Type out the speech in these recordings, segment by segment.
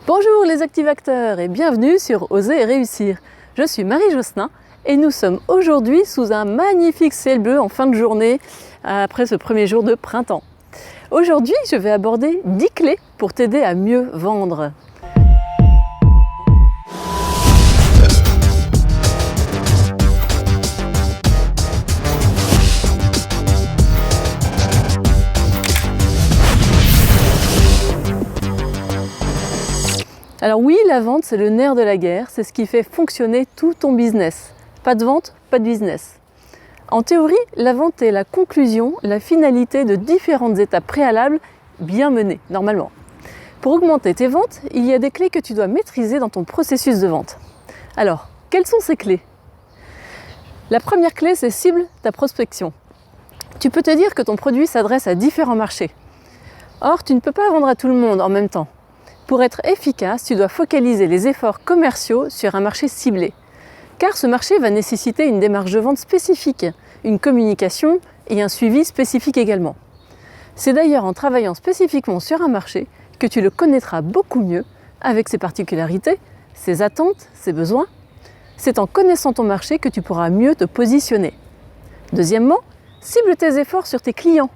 Bonjour les activateurs et bienvenue sur Oser et réussir. Je suis Marie Josselin et nous sommes aujourd'hui sous un magnifique ciel bleu en fin de journée après ce premier jour de printemps. Aujourd'hui, je vais aborder 10 clés pour t'aider à mieux vendre. Alors oui, la vente, c'est le nerf de la guerre, c'est ce qui fait fonctionner tout ton business. Pas de vente, pas de business. En théorie, la vente est la conclusion, la finalité de différentes étapes préalables bien menées, normalement. Pour augmenter tes ventes, il y a des clés que tu dois maîtriser dans ton processus de vente. Alors, quelles sont ces clés? La première clé, c'est cible ta prospection. Tu peux te dire que ton produit s'adresse à différents marchés. Or, tu ne peux pas vendre à tout le monde en même temps. Pour être efficace, tu dois focaliser les efforts commerciaux sur un marché ciblé. Car ce marché va nécessiter une démarche de vente spécifique, une communication et un suivi spécifique également. C'est d'ailleurs en travaillant spécifiquement sur un marché que tu le connaîtras beaucoup mieux, avec ses particularités, ses attentes, ses besoins. C'est en connaissant ton marché que tu pourras mieux te positionner. Deuxièmement, cible tes efforts sur tes clients.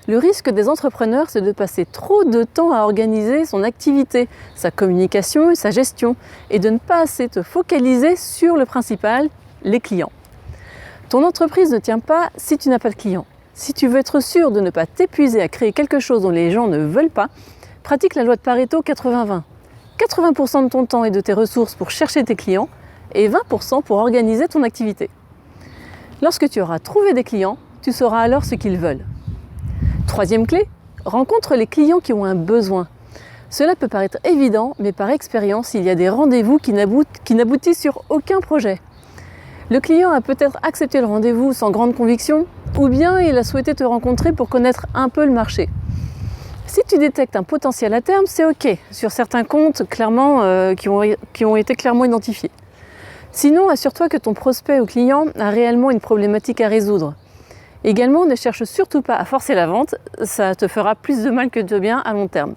Le risque des entrepreneurs, c'est de passer trop de temps à organiser son activité, sa communication et sa gestion, et de ne pas assez te focaliser sur le principal, les clients. Ton entreprise ne tient pas si tu n'as pas de clients. Si tu veux être sûr de ne pas t'épuiser à créer quelque chose dont les gens ne veulent pas, pratique la loi de Pareto 80-20. 80% de ton temps et de tes ressources pour chercher tes clients, et 20% pour organiser ton activité. Lorsque tu auras trouvé des clients, tu sauras alors ce qu'ils veulent. Troisième clé, rencontre les clients qui ont un besoin. Cela peut paraître évident, mais par expérience, il y a des rendez-vous qui n'aboutissent sur aucun projet. Le client a peut-être accepté le rendez-vous sans grande conviction, ou bien il a souhaité te rencontrer pour connaître un peu le marché. Si tu détectes un potentiel à terme, c'est OK, sur certains comptes qui ont été clairement identifiés. Sinon, assure-toi que ton prospect ou client a réellement une problématique à résoudre. Également, ne cherche surtout pas à forcer la vente, ça te fera plus de mal que de bien à long terme.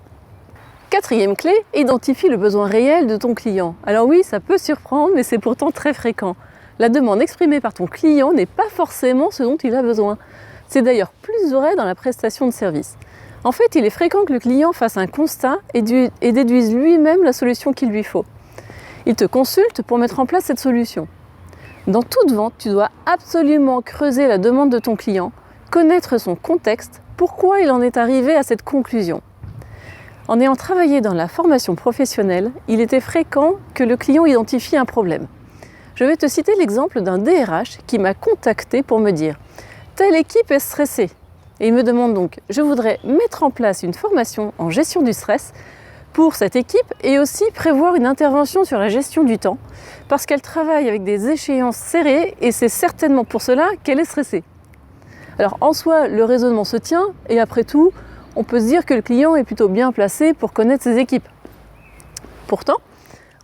Quatrième clé, identifie le besoin réel de ton client. Alors oui, ça peut surprendre, mais c'est pourtant très fréquent. La demande exprimée par ton client n'est pas forcément ce dont il a besoin. C'est d'ailleurs plus vrai dans la prestation de service. En fait, il est fréquent que le client fasse un constat et déduise lui-même la solution qu'il lui faut. Il te consulte pour mettre en place cette solution. Dans toute vente, tu dois absolument creuser la demande de ton client, connaître son contexte, pourquoi il en est arrivé à cette conclusion. En ayant travaillé dans la formation professionnelle, il était fréquent que le client identifie un problème. Je vais te citer l'exemple d'un DRH qui m'a contacté pour me dire « Telle équipe est stressée ». Et il me demande donc « Je voudrais mettre en place une formation en gestion du stress » pour cette équipe et aussi prévoir une intervention sur la gestion du temps parce qu'elle travaille avec des échéances serrées et c'est certainement pour cela qu'elle est stressée. Alors en soi, le raisonnement se tient et après tout, on peut se dire que le client est plutôt bien placé pour connaître ses équipes. Pourtant,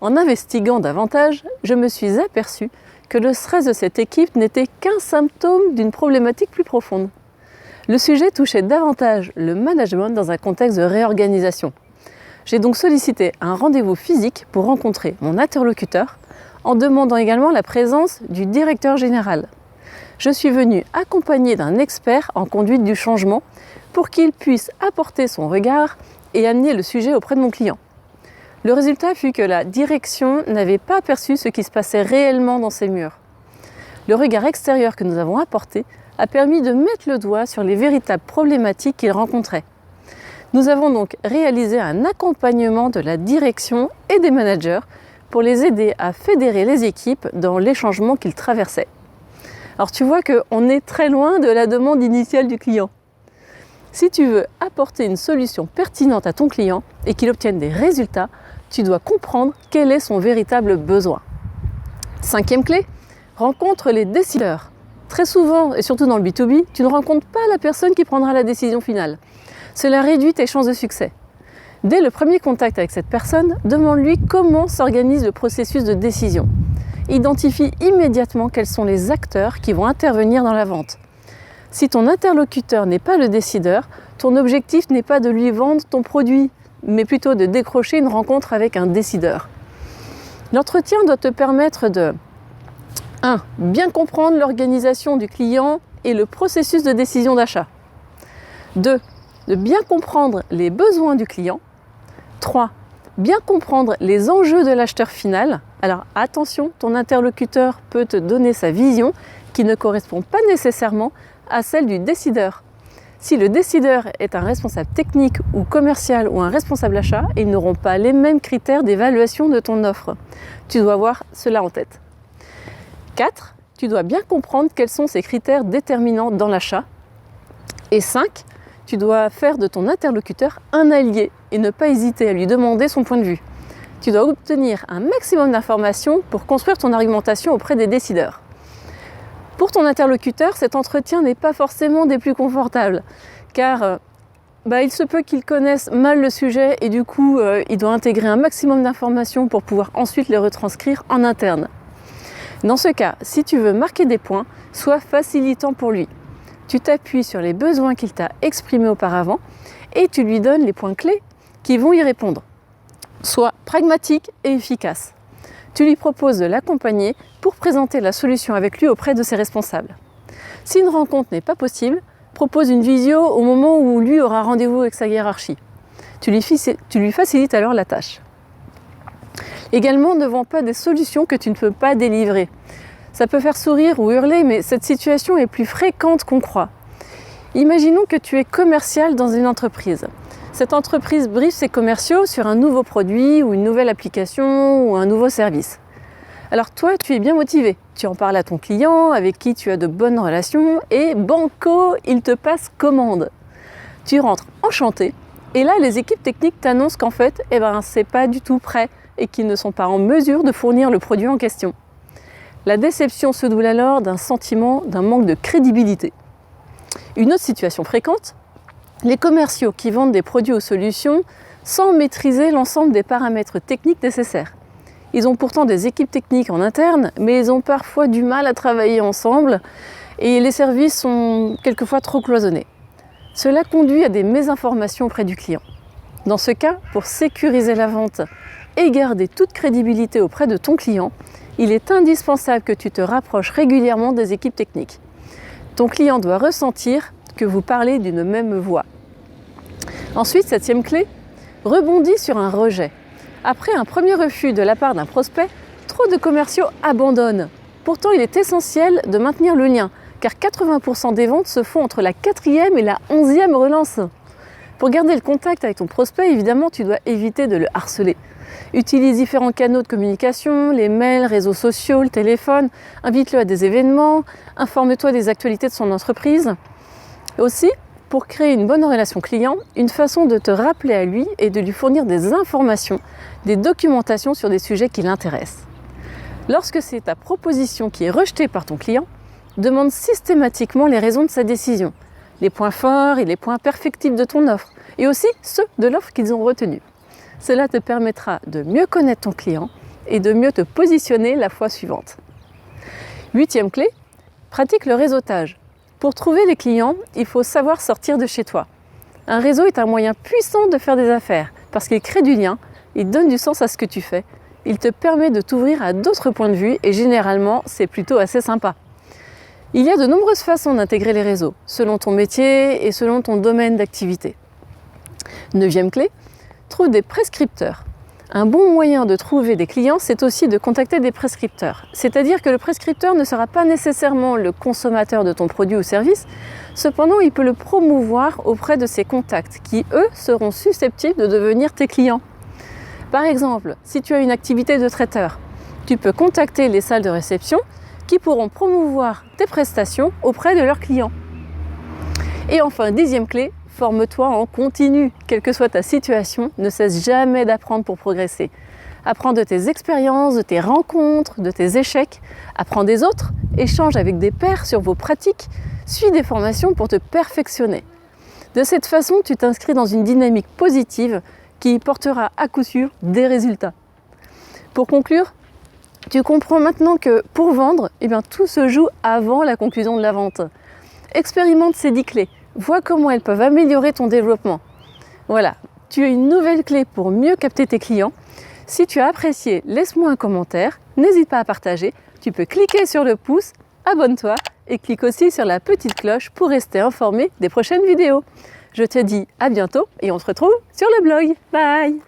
en investiguant davantage, je me suis aperçue que le stress de cette équipe n'était qu'un symptôme d'une problématique plus profonde. Le sujet touchait davantage le management dans un contexte de réorganisation. J'ai donc sollicité un rendez-vous physique pour rencontrer mon interlocuteur en demandant également la présence du directeur général. Je suis venue accompagnée d'un expert en conduite du changement pour qu'il puisse apporter son regard et amener le sujet auprès de mon client. Le résultat fut que la direction n'avait pas perçu ce qui se passait réellement dans ces murs. Le regard extérieur que nous avons apporté a permis de mettre le doigt sur les véritables problématiques qu'ils rencontraient. Nous avons donc réalisé un accompagnement de la direction et des managers pour les aider à fédérer les équipes dans les changements qu'ils traversaient. Alors tu vois qu'on est très loin de la demande initiale du client. Si tu veux apporter une solution pertinente à ton client et qu'il obtienne des résultats, tu dois comprendre quel est son véritable besoin. Cinquième clé, rencontre les décideurs. Très souvent, et surtout dans le B2B, tu ne rencontres pas la personne qui prendra la décision finale. Cela réduit tes chances de succès. Dès le premier contact avec cette personne, demande-lui comment s'organise le processus de décision. Identifie immédiatement quels sont les acteurs qui vont intervenir dans la vente. Si ton interlocuteur n'est pas le décideur, ton objectif n'est pas de lui vendre ton produit, mais plutôt de décrocher une rencontre avec un décideur. L'entretien doit te permettre de 1. Bien comprendre l'organisation du client et le processus de décision d'achat. 2. De bien comprendre les besoins du client. 3. Bien comprendre les enjeux de l'acheteur final. Alors attention, ton interlocuteur peut te donner sa vision qui ne correspond pas nécessairement à celle du décideur. Si le décideur est un responsable technique ou commercial ou un responsable achat, ils n'auront pas les mêmes critères d'évaluation de ton offre. Tu dois avoir cela en tête. 4. Tu dois bien comprendre quels sont ces critères déterminants dans l'achat. Et 5. Tu dois faire de ton interlocuteur un allié et ne pas hésiter à lui demander son point de vue. Tu dois obtenir un maximum d'informations pour construire ton argumentation auprès des décideurs. Pour ton interlocuteur, cet entretien n'est pas forcément des plus confortables, car il se peut qu'il connaisse mal le sujet et du coup, il doit intégrer un maximum d'informations pour pouvoir ensuite les retranscrire en interne. Dans ce cas, si tu veux marquer des points, sois facilitant pour lui. Tu t'appuies sur les besoins qu'il t'a exprimés auparavant et tu lui donnes les points clés qui vont y répondre. Sois pragmatique et efficace. Tu lui proposes de l'accompagner pour présenter la solution avec lui auprès de ses responsables. Si une rencontre n'est pas possible, propose une visio au moment où lui aura rendez-vous avec sa hiérarchie. Tu lui facilites alors la tâche. Également, ne vends pas des solutions que tu ne peux pas délivrer. Ça peut faire sourire ou hurler, mais cette situation est plus fréquente qu'on croit. Imaginons que tu es commercial dans une entreprise. Cette entreprise briefe ses commerciaux sur un nouveau produit ou une nouvelle application ou un nouveau service. Alors toi, tu es bien motivé. Tu en parles à ton client avec qui tu as de bonnes relations et banco, il te passe commande. Tu rentres enchanté et là, les équipes techniques t'annoncent qu'en fait, c'est pas du tout prêt et qu'ils ne sont pas en mesure de fournir le produit en question. La déception se double alors d'un sentiment d'un manque de crédibilité. Une autre situation fréquente, les commerciaux qui vendent des produits ou solutions sans maîtriser l'ensemble des paramètres techniques nécessaires. Ils ont pourtant des équipes techniques en interne, mais ils ont parfois du mal à travailler ensemble et les services sont quelquefois trop cloisonnés. Cela conduit à des mésinformations auprès du client. Dans ce cas, pour sécuriser la vente et garder toute crédibilité auprès de ton client, il est indispensable que tu te rapproches régulièrement des équipes techniques. Ton client doit ressentir que vous parlez d'une même voix. Ensuite, 7e clé, rebondis sur un rejet. Après un premier refus de la part d'un prospect, trop de commerciaux abandonnent. Pourtant, il est essentiel de maintenir le lien, car 80% des ventes se font entre la 4e et la 11e relance. Pour garder le contact avec ton prospect, évidemment, tu dois éviter de le harceler. Utilise différents canaux de communication, les mails, réseaux sociaux, le téléphone, invite-le à des événements, informe-toi des actualités de son entreprise. Aussi, pour créer une bonne relation client, une façon de te rappeler à lui est de lui fournir des informations, des documentations sur des sujets qui l'intéressent. Lorsque c'est ta proposition qui est rejetée par ton client, demande systématiquement les raisons de sa décision, les points forts et les points perfectibles de ton offre, et aussi ceux de l'offre qu'ils ont retenue. Cela te permettra de mieux connaître ton client et de mieux te positionner la fois suivante. 8e clé, pratique le réseautage. Pour trouver des clients, il faut savoir sortir de chez toi. Un réseau est un moyen puissant de faire des affaires parce qu'il crée du lien, il donne du sens à ce que tu fais, il te permet de t'ouvrir à d'autres points de vue et généralement, c'est plutôt assez sympa. Il y a de nombreuses façons d'intégrer les réseaux, selon ton métier et selon ton domaine d'activité. 9e clé, trouve des prescripteurs. Un bon moyen de trouver des clients, c'est aussi de contacter des prescripteurs. C'est-à-dire que le prescripteur ne sera pas nécessairement le consommateur de ton produit ou service, cependant il peut le promouvoir auprès de ses contacts qui, eux, seront susceptibles de devenir tes clients. Par exemple, si tu as une activité de traiteur, tu peux contacter les salles de réception qui pourront promouvoir tes prestations auprès de leurs clients. Et enfin, 10e clé, forme-toi en continu. Quelle que soit ta situation, ne cesse jamais d'apprendre pour progresser. Apprends de tes expériences, de tes rencontres, de tes échecs. Apprends des autres, échange avec des pairs sur vos pratiques, suis des formations pour te perfectionner. De cette façon, tu t'inscris dans une dynamique positive qui portera à coup sûr des résultats. Pour conclure, tu comprends maintenant que pour vendre, tout se joue avant la conclusion de la vente. Expérimente ces 10 clés. Vois comment elles peuvent améliorer ton développement. Voilà, tu as une nouvelle clé pour mieux capter tes clients. Si tu as apprécié, laisse-moi un commentaire, n'hésite pas à partager, tu peux cliquer sur le pouce, abonne-toi et clique aussi sur la petite cloche pour rester informé des prochaines vidéos. Je te dis à bientôt et on se retrouve sur le blog. Bye!